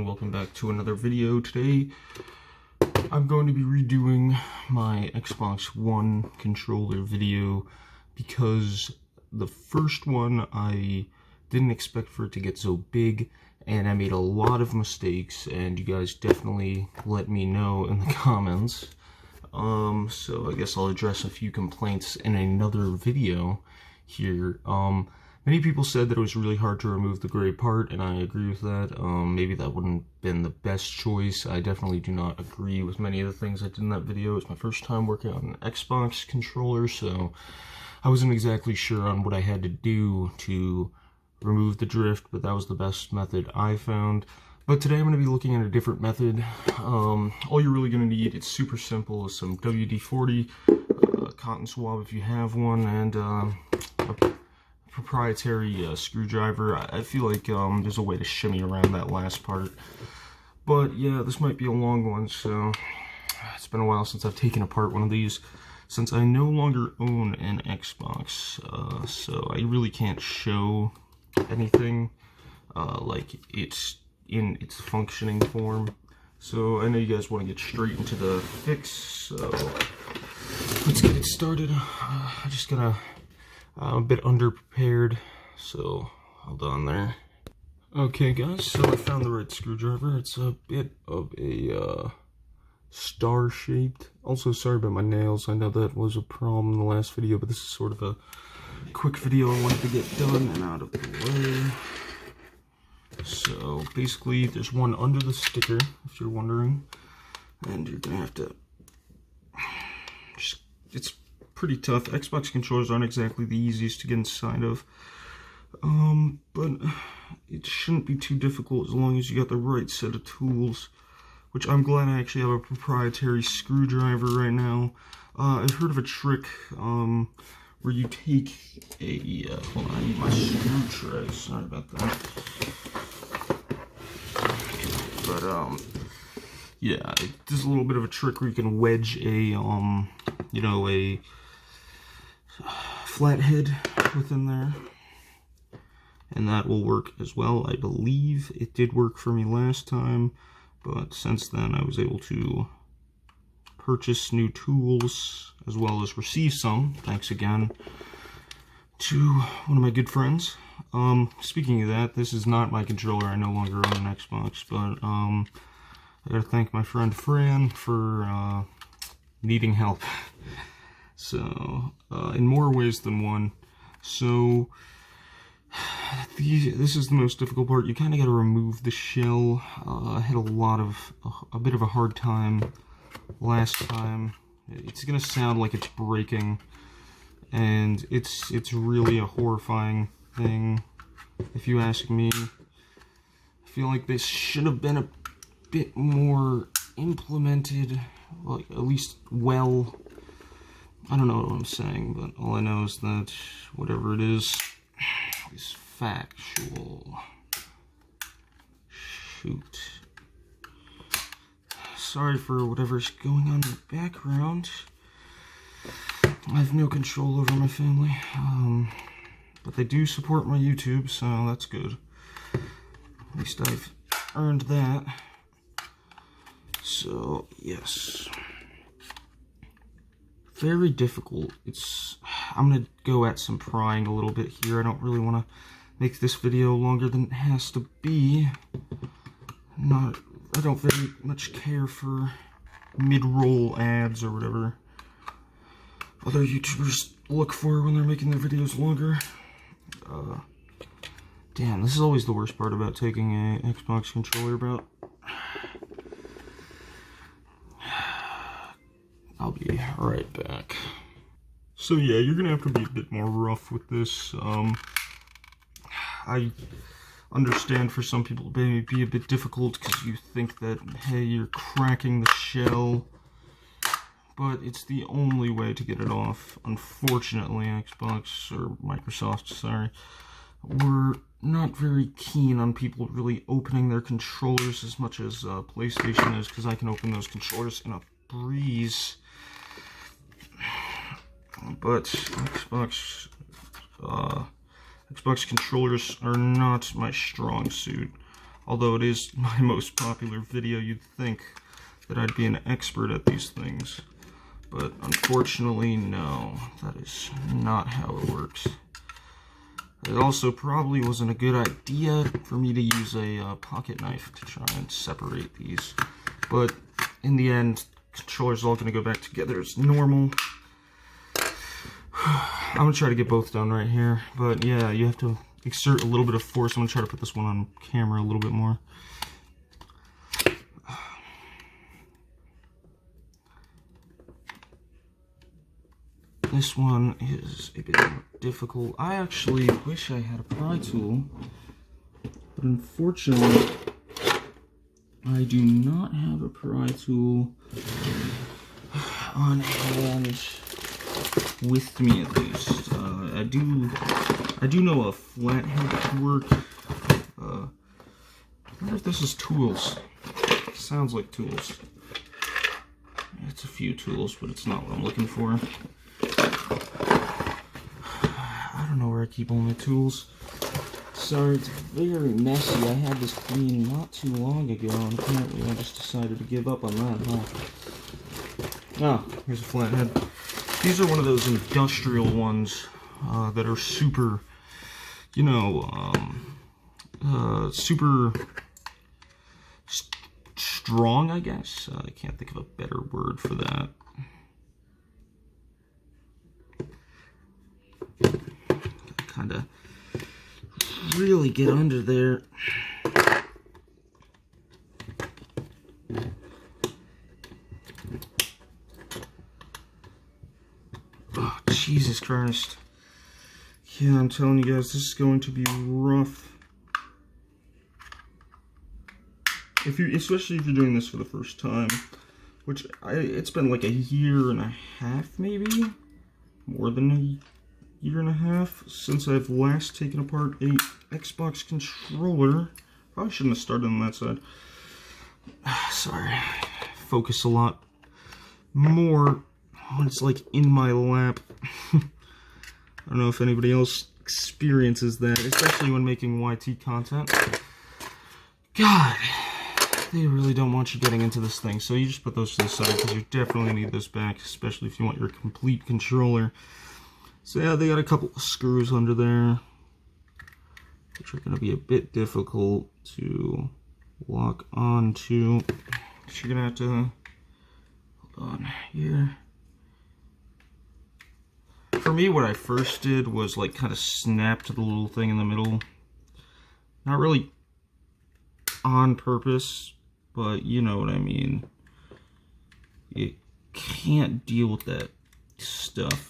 everyone, welcome back to another video. Today I'm going to be redoing my Xbox One controller video because the first one I didn't expect for it to get so big and I made a lot of mistakes, and you guys definitely let me know in the comments. So I guess I'll address a few complaints in another video here. Many people said that it was really hard to remove the gray part, and I agree with that. Maybe that wouldn't have been the best choice. I definitely do not agree with many of the things I did in that video. It's my first time working on an Xbox controller, so I wasn't exactly sure on what I had to do to remove the drift, but that was the best method I found. But today I'm going to be looking at a different method. All you're really going to need, it's super simple, is some WD-40, cotton swab if you have one, and a proprietary screwdriver. I feel like there's a way to shimmy around that last part. But yeah, this might be a long one, so it's been a while since I've taken apart one of these, since I no longer own an Xbox, so I really can't show anything like it's in its functioning form. So I know you guys want to get straight into the fix, so let's get it started. I just got a bit underprepared, so hold on there. Okay guys, so I found the right screwdriver. It's a bit of a star-shaped. Also, sorry about my nails. I know that was a problem in the last video, but this is sort of a quick video I wanted to get done and out of the way. So basically there's one under the sticker, if you're wondering, and you're gonna have to it's pretty tough. Xbox controllers aren't exactly the easiest to get inside of, but it shouldn't be too difficult as long as you got the right set of tools, which I'm glad I actually have a proprietary screwdriver right now. I've heard of a trick where you take a, hold on, I need my screw tray, sorry about that. But, yeah, there's a little bit of a trick where you can wedge a, you know, a flathead within there, and that will work as well. I believe it did work for me last time, but since then I was able to purchase new tools as well as receive some, thanks again to one of my good friends. Speaking of that, this is not my controller. I no longer own an Xbox, but I gotta thank my friend Fran for needing help. So in more ways than one. So this is the most difficult part. You kind of got to remove the shell. I had a bit of a hard time last time. It's gonna sound like it's breaking, and it's really a horrifying thing, if you ask me. I feel like this should have been a bit more implemented, like at least well. I don't know what I'm saying, but all I know is that whatever it is factual. Shoot. Sorry for whatever's going on in the background. I have no control over my family, but they do support my YouTube, so that's good. At least I've earned that. So, yes. Very difficult. I'm gonna go at some prying a little bit here. I don't really want to make this video longer than it has to be. I don't very much care for mid-roll ads or whatever other YouTubers look for when they're making their videos longer. Damn, this is always the worst part about taking an Xbox controller about. I'll be right back. So yeah, you're gonna have to be a bit more rough with this. I understand for some people it may be a bit difficult because you think that, hey, you're cracking the shell, but it's the only way to get it off. Unfortunately, Xbox, or Microsoft, sorry, we're not very keen on people really opening their controllers as much as PlayStation is, because I can open those controllers in a breeze. But Xbox controllers are not my strong suit. Although it is my most popular video, you'd think that I'd be an expert at these things. But unfortunately, no. That is not how it works. It also probably wasn't a good idea for me to use a pocket knife to try and separate these. But in the end, controller's all going to go back together as normal. I'm going to try to get both done right here. But yeah, you have to exert a little bit of force. I'm going to try to put this one on camera a little bit more. This one is a bit more difficult. I actually wish I had a pry tool, but unfortunately, I do not have a pry tool on hand with me, at least. I do know a flathead could work. I wonder if this is tools. Sounds like tools. It's a few tools, but it's not what I'm looking for. I don't know where I keep all my tools. Sorry, it's very messy. I had this clean not too long ago, and apparently I just decided to give up on that, huh? Oh, here's a flathead. These are one of those industrial ones that are super, you know, super strong, I guess. I can't think of a better word for that. Kind of really get under there. Oh, Jesus Christ. Yeah, I'm telling you guys, this is going to be rough. Especially if you're doing this for the first time, which it's been like a year and a half, maybe? More than a year and a half since I've last taken apart a Xbox controller. Probably shouldn't have started on that side. Sorry. Focus a lot more when it's like in my lap. I don't know if anybody else experiences that, especially when making YT content. God, they really don't want you getting into this thing, so you just put those to the side because you definitely need those back, especially if you want your complete controller. So yeah, they got a couple of screws under there, which are going to be a bit difficult to lock onto. So you're going to have to, hold on here. For me, what I first did was like kind of snap to the little thing in the middle. Not really on purpose, but you know what I mean. You can't deal with that stuff.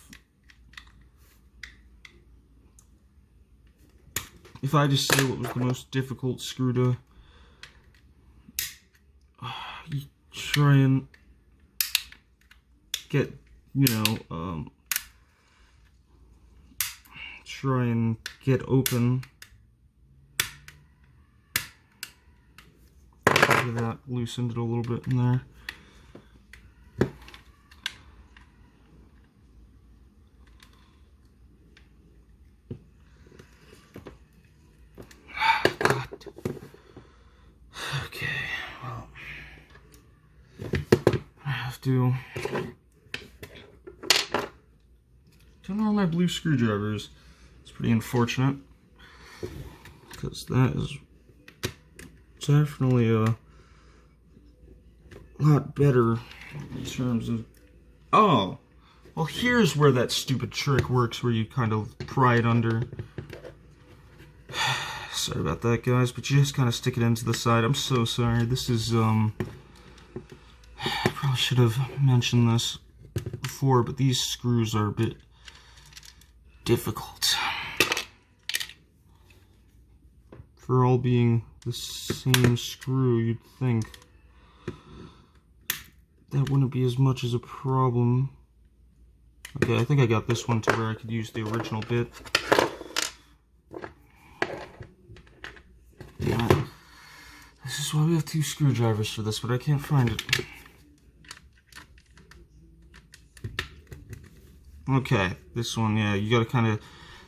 If I just say what was the most difficult screw to try and get, you know, try and get open. That loosened it a little bit in there. Okay, well, I have to turn on my blue screwdrivers. It's pretty unfortunate because that is definitely a lot better in terms of... Oh, well, here's where that stupid trick works, where you kind of pry it under. Sorry about that, guys, but you just kind of stick it into the side. I'm so sorry. This is, I probably should have mentioned this before, but these screws are a bit difficult. For all being the same screw, you'd think that wouldn't be as much as a problem. Okay, I think I got this one to where I could use the original bit. Yeah, this is why we have two screwdrivers for this, but I can't find it. Okay, this one, yeah, you gotta kind of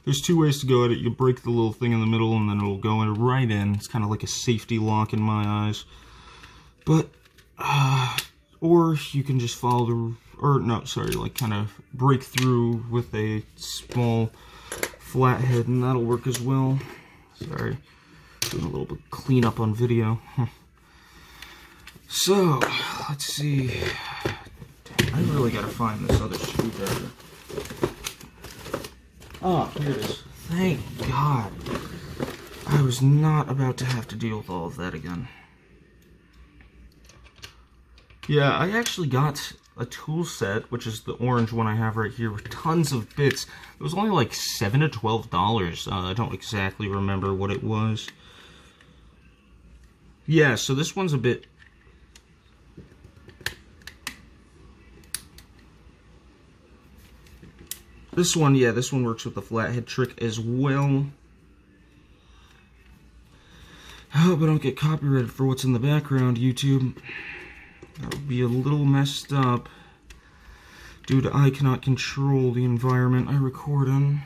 There's two ways to go at it. You break the little thing in the middle and then it'll go right in. It's kind of like a safety lock in my eyes. But, or you can just follow the, or no, sorry, like kind of break through with a small flathead, and that'll work as well. Sorry, doing a little bit cleanup on video. So, let's see. I really gotta find this other screwdriver. Oh, here it is. Thank God. I was not about to have to deal with all of that again. Yeah, I actually got a tool set, which is the orange one I have right here, with tons of bits. It was only like $7 to $12. I don't exactly remember what it was. Yeah, so this one's a bit... This one, yeah, this one works with the flathead trick as well. I hope I don't get copyrighted for what's in the background, YouTube. That would be a little messed up, due to I cannot control the environment I record in.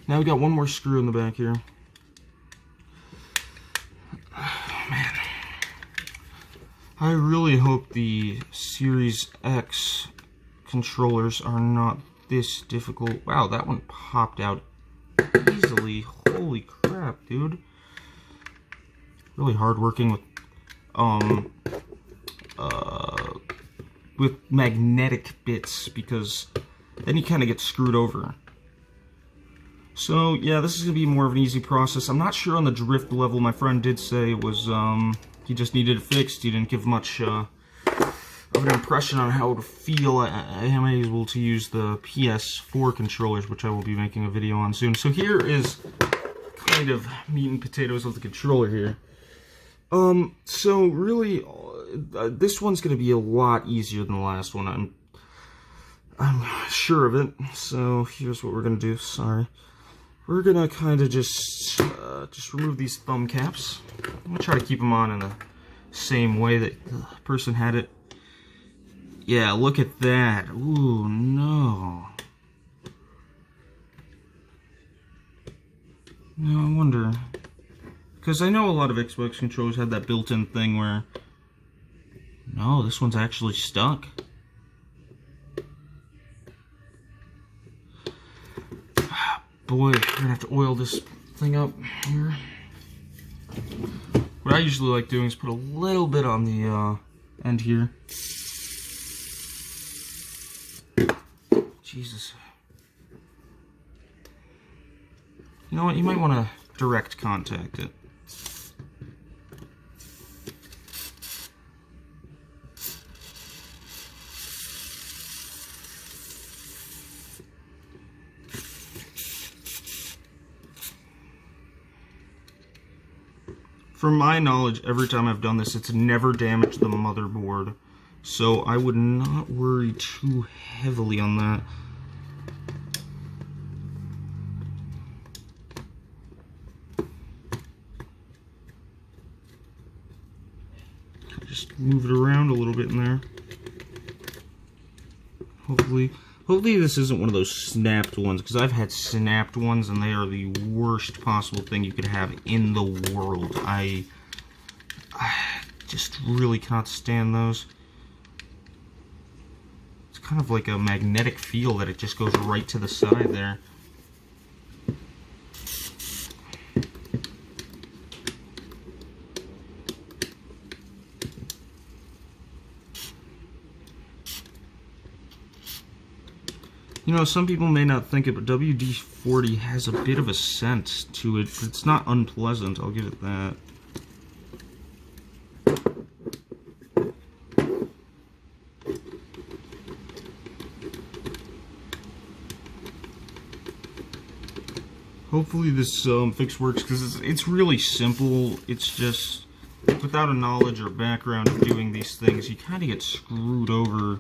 Now we got one more screw in the back here. Oh, man. I really hope the Series X controllers are not this difficult. Wow, that one popped out easily. Holy crap, dude. Really hard working with magnetic bits, because then you kind of get screwed over. So yeah, this is gonna be more of an easy process. I'm not sure on the drift level. My friend did say it was he just needed it fixed. He didn't give much of an impression on how it would feel. I am able to use the PS4 controllers, which I will be making a video on soon. So here is kind of meat and potatoes of the controller here. So really, this one's going to be a lot easier than the last one. I'm sure of it. So here's what we're going to do. Sorry. We're going to kind of just remove these thumb caps. I'm going to try to keep them on in the same way that the person had it. Yeah, look at that. Ooh, no. No, I wonder. Because I know a lot of Xbox controllers had that built-in thing where... No, this one's actually stuck. Boy, we're gonna have to oil this thing up here. What I usually like doing is put a little bit on the end here. Jesus. You know what, you might want to direct contact it. From my knowledge, every time I've done this, it's never damaged the motherboard. So I would not worry too heavily on that. Just move it around a little bit in there. Hopefully this isn't one of those snapped ones, because I've had snapped ones and they are the worst possible thing you could have in the world. I just really cannot stand those. It's kind of like a magnetic feel that it just goes right to the side there. You know, some people may not think it, but WD-40 has a bit of a scent to it. It's not unpleasant, I'll give it that. Hopefully this fix works, because it's really simple. It's just, without a knowledge or background of doing these things, you kind of get screwed over.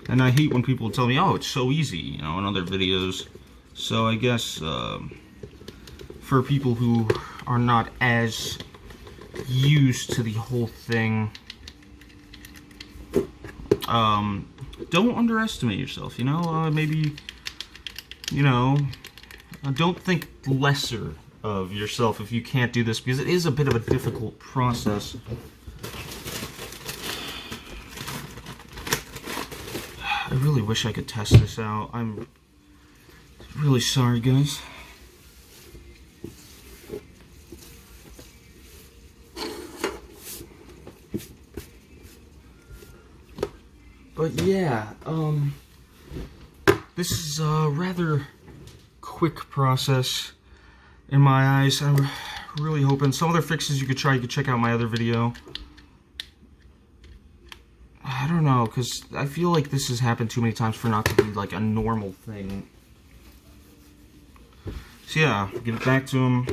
And I hate when people tell me, oh, it's so easy, you know, in other videos. So I guess, for people who are not as used to the whole thing, don't underestimate yourself, you know? Maybe you know, don't think lesser of yourself if you can't do this, because it is a bit of a difficult process. I really wish I could test this out. I'm really sorry, guys. But yeah, this is a rather quick process in my eyes. I'm really hoping some other fixes you could try. You could check out my other video. I don't know, because I feel like this has happened too many times for not to be like a normal thing. So yeah, give it back to him,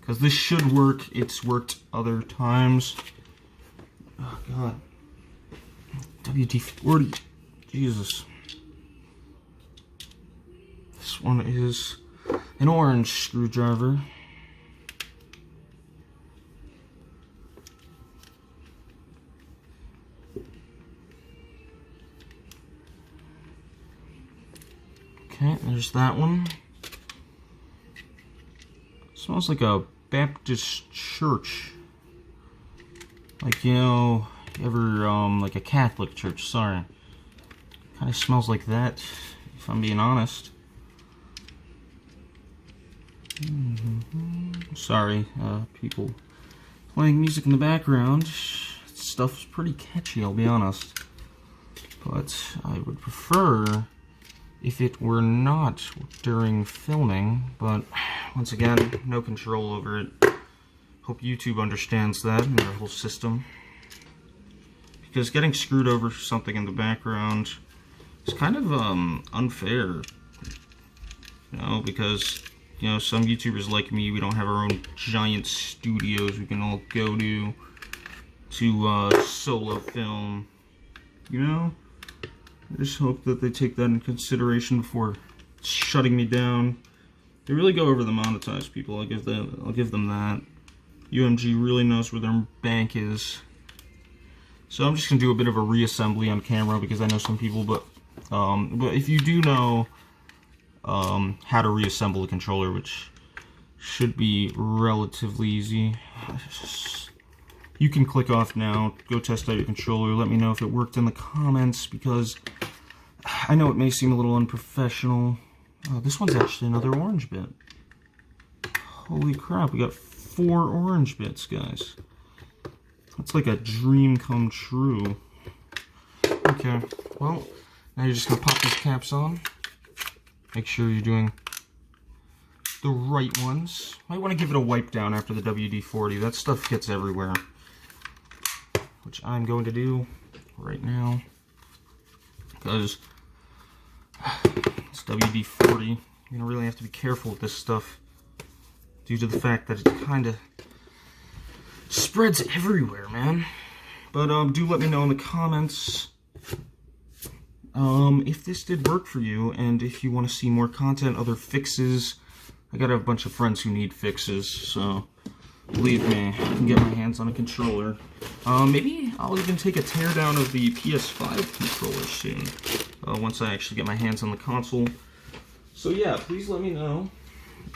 because this should work. It's worked other times. Oh god. WD-40. Jesus. This one is an orange screwdriver. Okay, there's that one. Smells like a Baptist church. Like, you know, like a Catholic church, sorry. Kind of smells like that, if I'm being honest. Sorry, people playing music in the background. Stuff's pretty catchy, I'll be honest. But I would prefer if it were not during filming, but once again, no control over it. Hope YouTube understands that and their whole system. Because getting screwed over something in the background is kind of unfair. You know, because, you know, some YouTubers like me, we don't have our own giant studios we can all go to solo film. You know? I just hope that they take that in consideration before shutting me down. They really go over the monetized people. I'll give them that. UMG really knows where their bank is. So I'm just gonna do a bit of a reassembly on camera because I know some people, but if you do know how to reassemble a controller, which should be relatively easy, you can click off now, go test out your controller, let me know if it worked in the comments, because I know it may seem a little unprofessional. This one's actually another orange bit. Holy crap, we got 4 orange bits, guys. That's like a dream come true. Okay, well, now you're just gonna pop these caps on. Make sure you're doing the right ones. Might want to give it a wipe down after the WD-40. That stuff gets everywhere. Which I'm going to do right now. Because it's WD-40. You're gonna really have to be careful with this stuff, due to the fact that it kind of spreads everywhere, man. But do let me know in the comments if this did work for you, and if you want to see more content, other fixes. I got a bunch of friends who need fixes, so believe me, I can get my hands on a controller. Maybe I'll even take a teardown of the PS5 controller soon, once I actually get my hands on the console. So yeah, please let me know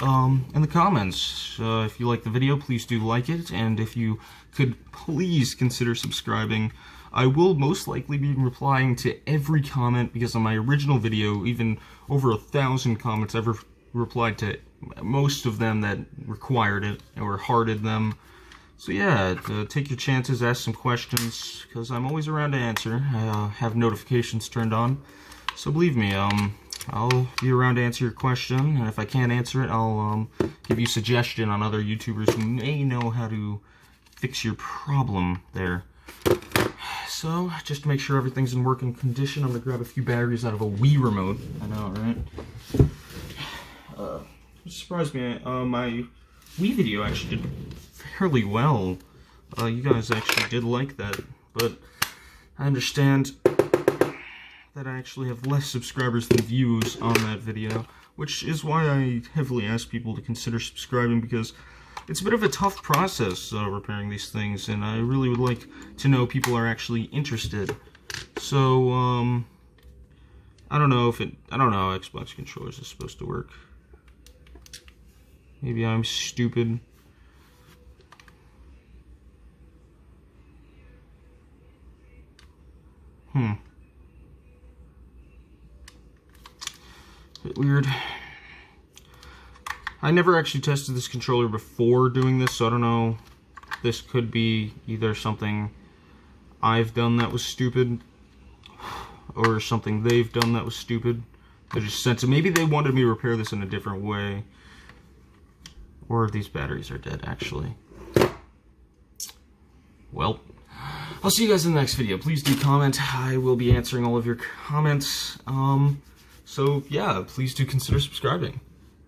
in the comments. If you like the video, please do like it, and if you could please consider subscribing. I will most likely be replying to every comment, because on my original video, even over 1,000 comments, I've replied to most of them that required it, or hearted them. So yeah, take your chances, ask some questions, because I'm always around to answer. I have notifications turned on, so believe me, I'll be around to answer your question, and if I can't answer it, I'll give you a suggestion on other YouTubers who may know how to fix your problem there. So, just to make sure everything's in working condition, I'm going to grab a few batteries out of a Wii remote. I know, right? Surprised me, my Wii video actually did fairly well. You guys actually did like that, but I understand that I actually have less subscribers than views on that video, which is why I heavily ask people to consider subscribing, because it's a bit of a tough process repairing these things, and I really would like to know people are actually interested. So, I don't know how Xbox controllers are supposed to work. Maybe I'm stupid. Bit weird. I never actually tested this controller before doing this, so I don't know. This could be either something I've done that was stupid, or something they've done that was stupid. They just sent it. Maybe they wanted me to repair this in a different way. Or these batteries are dead, actually. Well, I'll see you guys in the next video. Please do comment. I will be answering all of your comments. So yeah, please do consider subscribing.